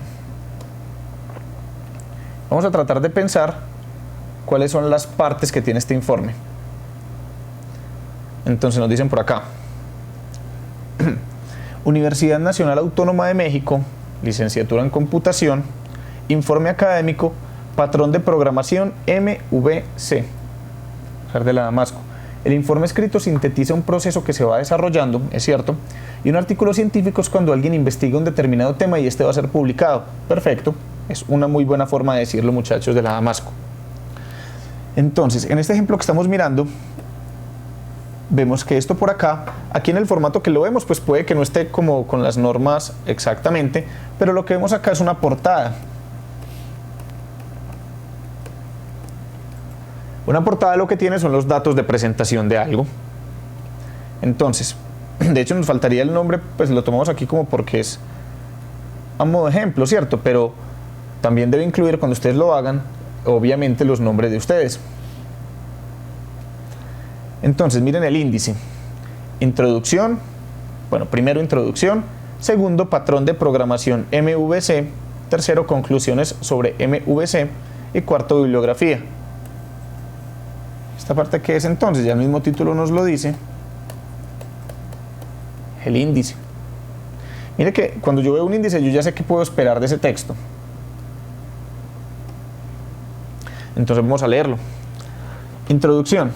Vamos a tratar de pensar cuáles son las partes que tiene este informe. Entonces nos dicen por acá. Universidad Nacional Autónoma de México, licenciatura en computación, informe académico, patrón de programación MVC, de la Damasco. El informe escrito sintetiza un proceso que se va desarrollando, es cierto, y un artículo científico es cuando alguien investiga un determinado tema y este va a ser publicado. Perfecto, es una muy buena forma de decirlo, muchachos de la Damasco. Entonces, en este ejemplo que estamos mirando, vemos que esto por acá, aquí en el formato que lo vemos, pues puede que no esté como con las normas exactamente, pero lo que vemos acá es una portada. Una portada lo que tiene son los datos de presentación de algo. Entonces, de hecho nos faltaría el nombre, pues lo tomamos aquí como porque es a modo de ejemplo, ¿cierto? Pero también debe incluir, cuando ustedes lo hagan, obviamente los nombres de ustedes. Entonces, miren el índice. Introducción, bueno, primero introducción, segundo patrón de programación MVC, tercero conclusiones sobre MVC y cuarto bibliografía. Esta parte que es entonces, ya el mismo título nos lo dice, el índice. Mire que cuando yo veo un índice yo ya sé qué puedo esperar de ese texto. Entonces vamos a leerlo. Introducción.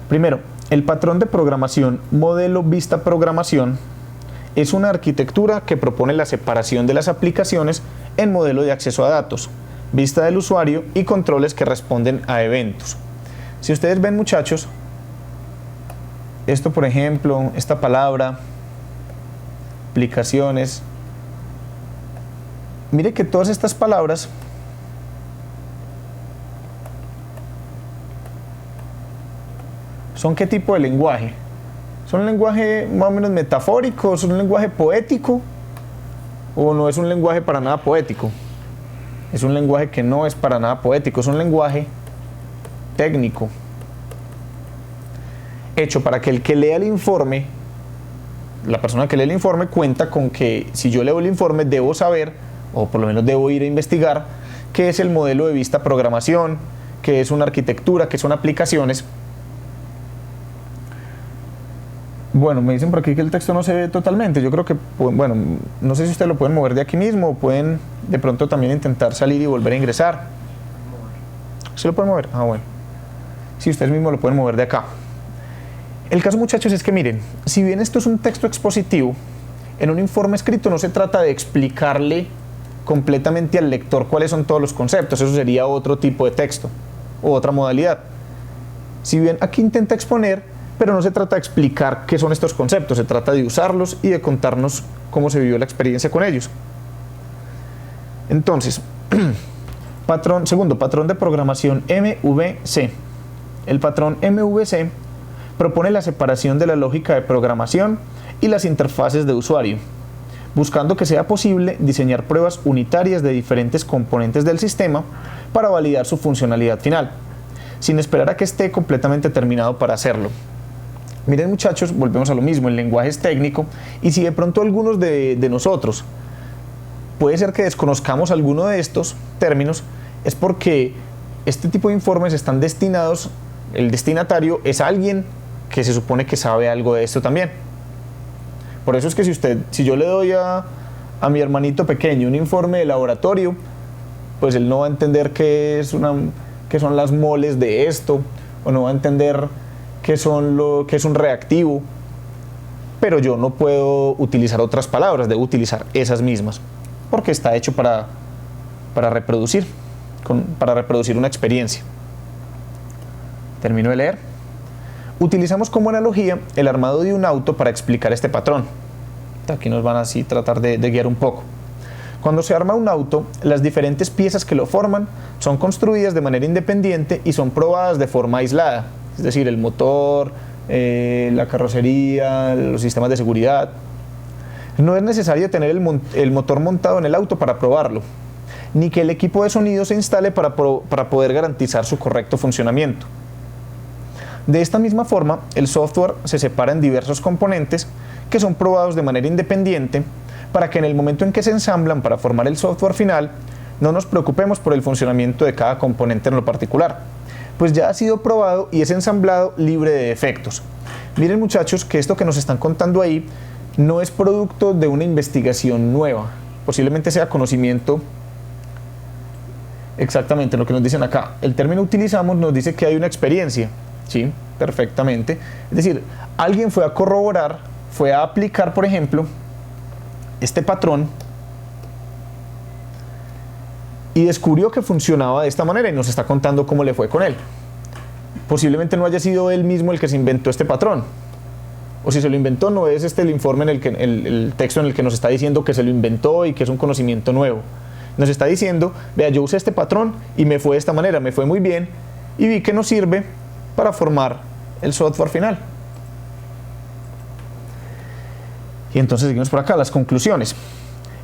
Primero, el patrón de programación modelo vista programación es una arquitectura que propone la separación de las aplicaciones en modelo de acceso a datos, vista del usuario y controles que responden a eventos. Si ustedes ven, muchachos, esto por ejemplo, esta palabra, aplicaciones, mire que todas estas palabras ¿son qué tipo de lenguaje? ¿Son un lenguaje más o menos metafórico? ¿Son un lenguaje poético? ¿O no es un lenguaje para nada poético? Es un lenguaje que no es para nada poético, es un lenguaje técnico, hecho para que el que lea el informe, la persona que lee el informe, cuenta con que si yo leo el informe debo saber, o por lo menos debo ir a investigar, qué es el modelo de vista programación, qué es una arquitectura, qué son aplicaciones. Bueno, me dicen por aquí que el texto no se ve totalmente. Yo creo que, bueno, no sé si ustedes lo pueden mover de aquí mismo o pueden de pronto también intentar salir y volver a ingresar. ¿Sí lo pueden mover? Ah, bueno. Sí, ustedes mismos lo pueden mover de acá. El caso, muchachos, es que miren, si bien esto es un texto expositivo, en un informe escrito no se trata de explicarle completamente al lector cuáles son todos los conceptos. Eso sería otro tipo de texto o otra modalidad. Si bien aquí intenta exponer, pero no se trata de explicar qué son estos conceptos, se trata de usarlos y de contarnos cómo se vivió la experiencia con ellos. Entonces, segundo, patrón de programación MVC. El patrón MVC propone la separación de la lógica de programación y las interfaces de usuario, buscando que sea posible diseñar pruebas unitarias de diferentes componentes del sistema para validar su funcionalidad final, sin esperar a que esté completamente terminado para hacerlo. Miren, muchachos, volvemos a lo mismo, el lenguaje es técnico y si de pronto algunos de nosotros puede ser que desconozcamos alguno de estos términos, es porque este tipo de informes están destinados, el destinatario es alguien que se supone que sabe algo de esto también. Por eso es que si yo le doy a mi hermanito pequeño un informe de laboratorio, pues él no va a entender qué son las moles de esto, o no va a entender qué es un reactivo, pero yo no puedo utilizar otras palabras, debo utilizar esas mismas, porque está hecho para reproducir una experiencia. Termino de leer. Utilizamos como analogía el armado de un auto para explicar este patrón. Aquí nos van así tratar de guiar un poco. Cuando se arma un auto, las diferentes piezas que lo forman son construidas de manera independiente y son probadas de forma aislada. Es decir, el motor, la carrocería, los sistemas de seguridad. No es necesario tener el motor montado en el auto para probarlo, ni que el equipo de sonido se instale para poder garantizar su correcto funcionamiento. De esta misma forma, el software se separa en diversos componentes que son probados de manera independiente para que en el momento en que se ensamblan para formar el software final, no nos preocupemos por el funcionamiento de cada componente en lo particular, pues ya ha sido probado y es ensamblado libre de defectos. Miren, muchachos, que esto que nos están contando ahí no es producto de una investigación nueva, posiblemente sea conocimiento exactamente lo que nos dicen acá. El término utilizamos nos dice que hay una experiencia, ¿sí? Perfectamente. Es decir, alguien fue a corroborar, fue a aplicar, por ejemplo, este patrón y descubrió que funcionaba de esta manera y nos está contando cómo le fue con él. Posiblemente no haya sido él mismo el que se inventó este patrón, o si se lo inventó no es el informe en el que el texto en el que nos está diciendo que se lo inventó y que es un conocimiento nuevo. Nos está diciendo, vea, yo usé este patrón y me fue de esta manera, me fue muy bien y vi que nos sirve para formar el software final. Y entonces seguimos por acá, las conclusiones.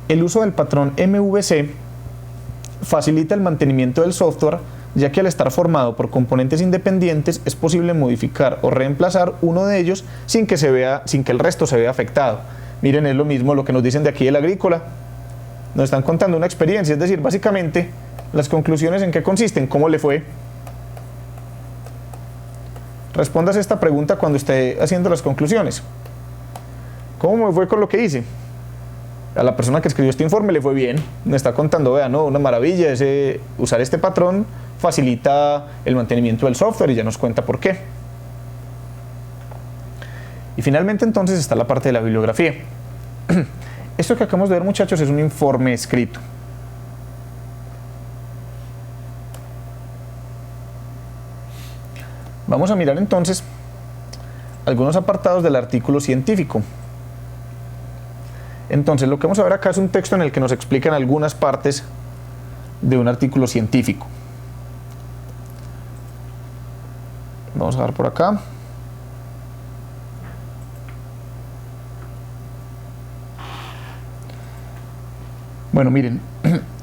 El uso del patrón MVC facilita el mantenimiento del software, ya que al estar formado por componentes independientes es posible modificar o reemplazar uno de ellos sin que el resto se vea afectado. Miren, es lo mismo lo que nos dicen de aquí del agrícola. Nos están contando una experiencia, es decir, básicamente las conclusiones en qué consisten, cómo le fue. Respóndase esta pregunta cuando esté haciendo las conclusiones. ¿Cómo me fue con lo que hice? A la persona que escribió este informe le fue bien, me está contando, vea, no, una maravilla, usar este patrón facilita el mantenimiento del software y ya nos cuenta por qué. Y finalmente entonces está la parte de la bibliografía. Esto que acabamos de ver, muchachos, es un informe escrito. Vamos a mirar entonces algunos apartados del artículo científico. Entonces, lo que vamos a ver acá es un texto en el que nos explican algunas partes de un artículo científico. Vamos a ver por acá. Bueno, miren,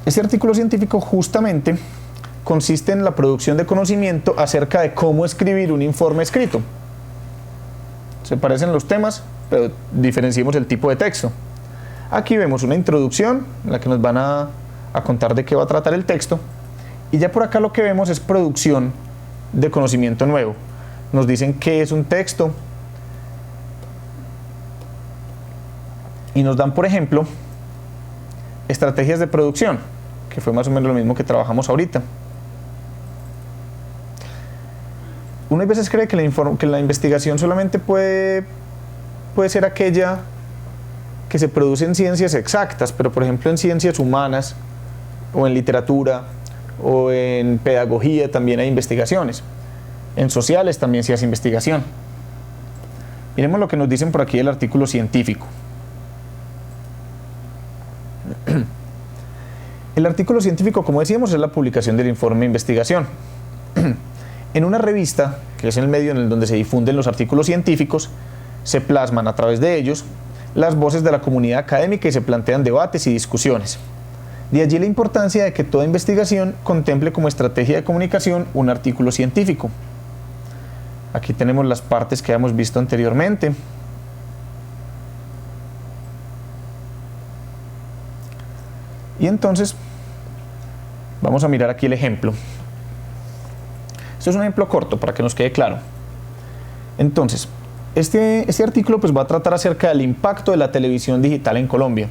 este artículo científico justamente consiste en la producción de conocimiento acerca de cómo escribir un informe escrito. Se parecen los temas, pero diferenciemos el tipo de texto. Aquí vemos una introducción en la que nos van a contar de qué va a tratar el texto, y ya por acá lo que vemos es producción de conocimiento nuevo. Nos dicen qué es un texto y nos dan, por ejemplo, estrategias de producción, que fue más o menos lo mismo que trabajamos ahorita. Uno a veces cree que la investigación solamente puede ser aquella que se produce en ciencias exactas, pero por ejemplo en ciencias humanas o en literatura o en pedagogía también hay investigaciones. En sociales también se hace investigación. Miremos lo que nos dicen por aquí el artículo científico. El artículo científico, como decíamos, es la publicación del informe de investigación. En una revista, que es el medio en el donde se difunden los artículos científicos, se plasman a través de ellos las voces de la comunidad académica y se plantean debates y discusiones. De allí la importancia de que toda investigación contemple como estrategia de comunicación un artículo científico. Aquí tenemos las partes que hemos visto anteriormente. Y entonces vamos a mirar aquí el ejemplo. Esto es un ejemplo corto para que nos quede claro. Entonces, este artículo pues va a tratar acerca del impacto de la televisión digital en Colombia.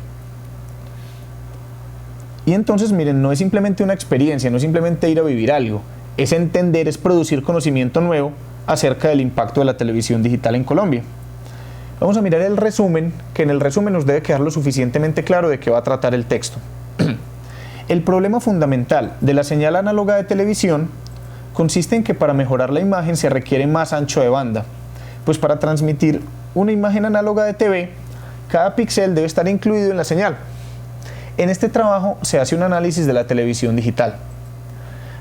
Y entonces, miren, no es simplemente una experiencia, no es simplemente ir a vivir algo, es entender, es producir conocimiento nuevo acerca del impacto de la televisión digital en Colombia. Vamos a mirar el resumen, que en el resumen nos debe quedar lo suficientemente claro de qué va a tratar el texto. El problema fundamental de la señal análoga de televisión consiste en que para mejorar la imagen se requiere más ancho de banda, pues para transmitir una imagen análoga de TV, cada píxel debe estar incluido en la señal. En este trabajo se hace un análisis de la televisión digital.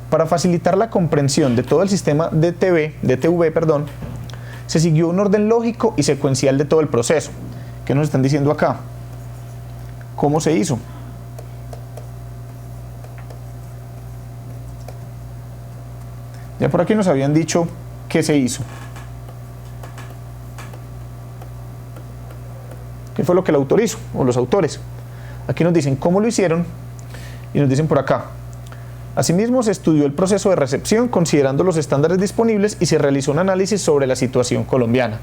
Para facilitar la comprensión de todo el sistema de TV, se siguió un orden lógico y secuencial de todo el proceso. ¿Qué nos están diciendo acá? ¿Cómo se hizo? Ya por aquí nos habían dicho qué se hizo. ¿Qué fue lo que el autor hizo? O los autores. Aquí nos dicen cómo lo hicieron y nos dicen por acá. Asimismo, se estudió el proceso de recepción considerando los estándares disponibles y se realizó un análisis sobre la situación colombiana.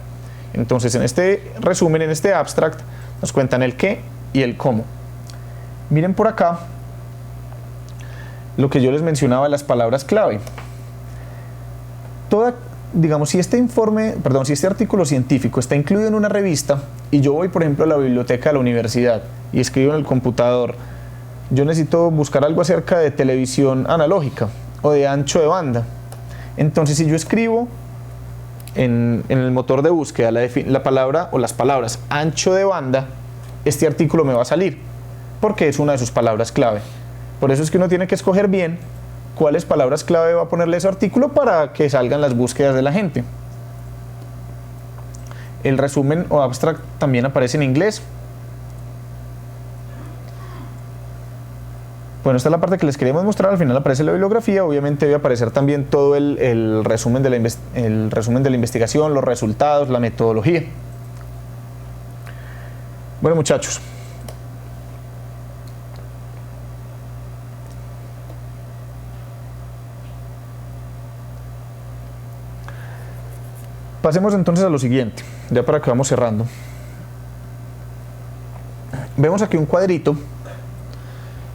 Entonces, en este resumen, en este abstract, nos cuentan el qué y el cómo. Miren por acá lo que yo les mencionaba, las palabras clave. Si este artículo científico está incluido en una revista y yo voy, por ejemplo, a la biblioteca de la universidad y escribo en el computador, yo necesito buscar algo acerca de televisión analógica o de ancho de banda. Entonces, si yo escribo en el motor de búsqueda la palabra o las palabras ancho de banda, este artículo me va a salir, porque es una de sus palabras clave. Por eso es que uno tiene que escoger bien cuáles palabras clave va a ponerle ese artículo para que salgan las búsquedas de la gente. El resumen o abstract también aparece en inglés. Bueno, esta es la parte que les queríamos mostrar. Al final aparece la bibliografía. Obviamente debe aparecer también todo el resumen de la investigación, los resultados, la metodología. Bueno, muchachos, pasemos entonces a lo siguiente, ya para que vamos cerrando. Vemos aquí un cuadrito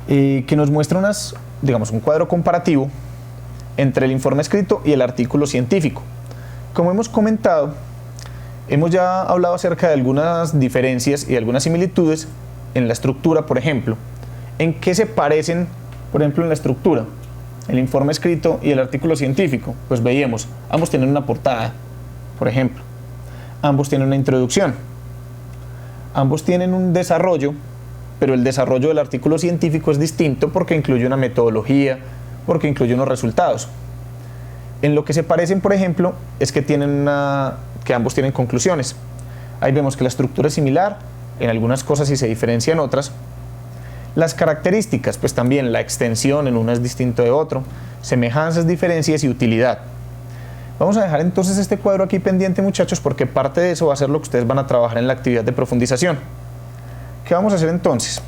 que nos muestra un cuadro comparativo entre el informe escrito y el artículo científico. Como hemos comentado, Hemos ya hablado acerca de algunas diferencias y algunas similitudes en la estructura, por ejemplo. ¿En qué se parecen, por ejemplo, en la estructura? El informe escrito y el artículo científico. Pues veíamos, ambos tienen una portada, por ejemplo. Ambos tienen una introducción. Ambos tienen un desarrollo, pero el desarrollo del artículo científico es distinto porque incluye una metodología, porque incluye unos resultados. En lo que se parecen, por ejemplo, es que ambos tienen conclusiones. Ahí vemos que la estructura es similar en algunas cosas y se diferencia en otras. Las características, pues también la extensión en uno es distinto de otro, semejanzas, diferencias y utilidad. Vamos a dejar entonces este cuadro aquí pendiente, muchachos, porque parte de eso va a ser lo que ustedes van a trabajar en la actividad de profundización. ¿Qué vamos a hacer entonces?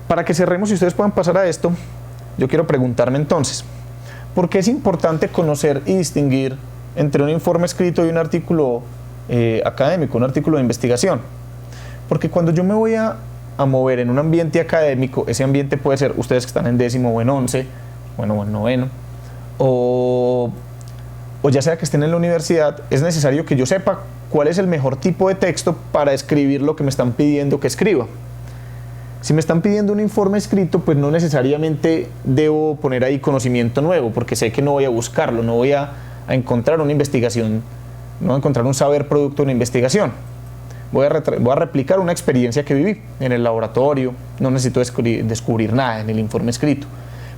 Para que cerremos y ustedes puedan pasar a esto, yo quiero preguntarme entonces, ¿por qué es importante conocer y distinguir entre un informe escrito y un artículo académico, un artículo de investigación? Porque cuando yo me voy a mover en un ambiente académico, ese ambiente puede ser ustedes que están en 10º o en 11, bueno, o en 9º, o ya sea que estén en la universidad, es necesario que yo sepa cuál es el mejor tipo de texto para escribir lo que me están pidiendo que escriba. Si me están pidiendo un informe escrito, pues no necesariamente debo poner ahí conocimiento nuevo, porque sé que no voy a buscarlo, no voy a encontrar una investigación, no voy a encontrar un saber producto de una investigación. Voy a replicar una experiencia que viví en el laboratorio, no necesito descubrir nada en el informe escrito.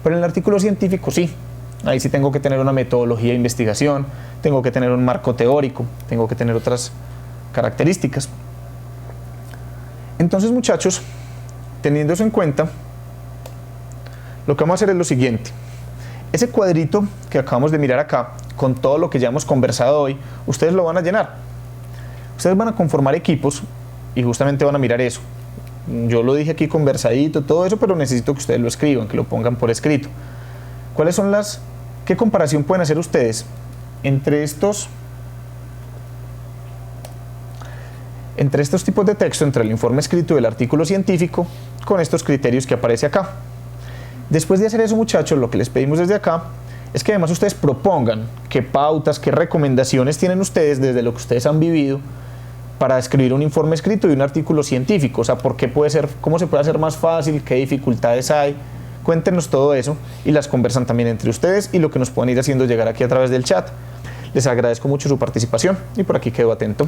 Pero en el artículo científico sí, ahí sí tengo que tener una metodología de investigación, tengo que tener un marco teórico, tengo que tener otras características. Entonces, muchachos, teniendo eso en cuenta, lo que vamos a hacer es lo siguiente. Ese cuadrito que acabamos de mirar acá, con todo lo que ya hemos conversado hoy, ustedes lo van a llenar. Ustedes van a conformar equipos y justamente van a mirar eso. Yo lo dije aquí conversadito, todo eso, pero necesito que ustedes lo escriban, que lo pongan por escrito. ¿Qué comparación pueden hacer ustedes entre estos tipos de texto, entre el informe escrito y el artículo científico, con estos criterios que aparece acá? Después de hacer eso, muchachos, lo que les pedimos desde acá es que además ustedes propongan qué pautas, qué recomendaciones tienen ustedes desde lo que ustedes han vivido para escribir un informe escrito y un artículo científico. O sea, cómo se puede hacer más fácil, qué dificultades hay. Cuéntenos todo eso y las conversan también entre ustedes y lo que nos puedan ir haciendo llegar aquí a través del chat. Les agradezco mucho su participación y por aquí quedo atento.